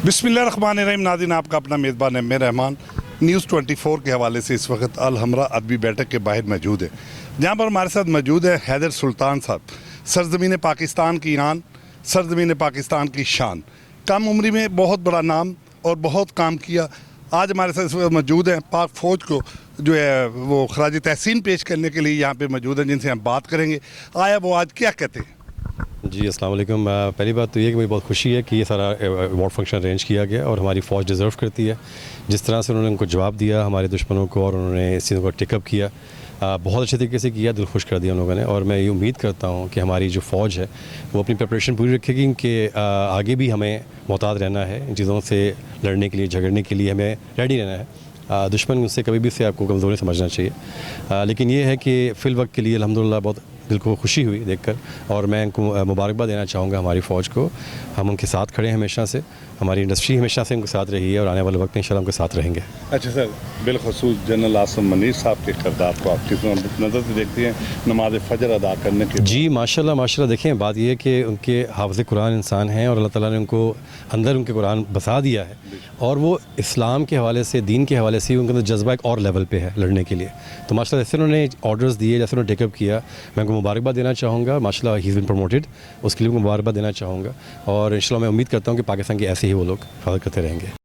बिस्मिल्लाहिर्रहमानिर्रहीम। नाज़रीन, आपका अपना मेज़बान एम ए रहमान न्यूज़ 24 के हवाले से इस वक्त अल हमरा अदबी बैठक के बाहर मौजूद है, जहाँ पर हमारे साथ मौजूद है हैदर सुल्तान साहब। सरज़मीन पाकिस्तान की आन, सरज़मीन पाकिस्तान की शान, कम उम्री में बहुत बड़ा नाम और बहुत काम किया। आज हमारे साथ इस वक्त मौजूद हैं पाक फ़ौज को जो है वो खराज तहसीन पेश करने के लिए यहाँ पे मौजूद हैं, जिनसे हम बात करेंगे। आया वो आज क्या कहते हैं। जी अस्सलाम वालेकुम। पहली बात तो ये कि मुझे बहुत खुशी है कि ये सारा अवार्ड फंक्शन अरेंज किया गया और हमारी फ़ौज डिज़र्व करती है जिस तरह से उन्होंने उनको जवाब दिया हमारे दुश्मनों को, और उन्होंने इस चीज़ को टेकअप किया, बहुत अच्छे तरीके से किया, दिल खुश कर दिया उन लोगों ने। और मैं ये उम्मीद करता हूँ कि हमारी जो फ़ौज है वो अपनी प्रिपरेशन पूरी रखेगी कि आगे भी हमें मोहतात रहना है, इन चीज़ों से लड़ने के लिए, झगड़ने के लिए हमें रेडी रहना है। दुश्मन उससे कभी भी से आपको कमज़ोरी समझना चाहिए, लेकिन ये है कि फ़िल वक्त के लिए अल्हम्दुलिल्लाह बहुत दिल को खुशी हुई देखकर, और मैं उनको मुबारकबाद देना चाहूँगा हमारी फ़ौज को। हम उनके साथ खड़े हैं हमेशा से, हमारी इंडस्ट्री हमेशा से उनके साथ रही है और आने वाले वक्त में इंशाल्लाह उनके साथ रहेंगे। अच्छा सर, बिलखसूस जनरल आसिम मनीर साहब के किरदार को आप किस नज़र से देखती हैं नमाज फ़जर अदा करने के? जी माशाल्लाह माशाल्लाह। देखें, बात यह है कि उनके हाफ़िज़ कुरान इंसान हैं और अल्लाह ताला ने उनको अंदर उनके कुरान बसा दिया है, और वो इस्लाम के हवाले से, दीन के हवाले से उनके अंदर जज्बा एक और लेवल पे है लड़ने के लिए। तो माशाल्लाह जैसे उन्होंने ऑर्डर्स दिए, जैसे उन्होंने टेकअप किया, मैं उनको मुबारकबाद देना चाहूँगा। माशाल्लाह ही इज़ बीन प्रमोटेड, उसके लिए उनको मुबारकबाद देना चाहूँगा, और इंशाल्लाह मैं उम्मीद करता हूँ कि पाकिस्तान की ऐसे ही वो लोग हिफाज़त करते रहेंगे।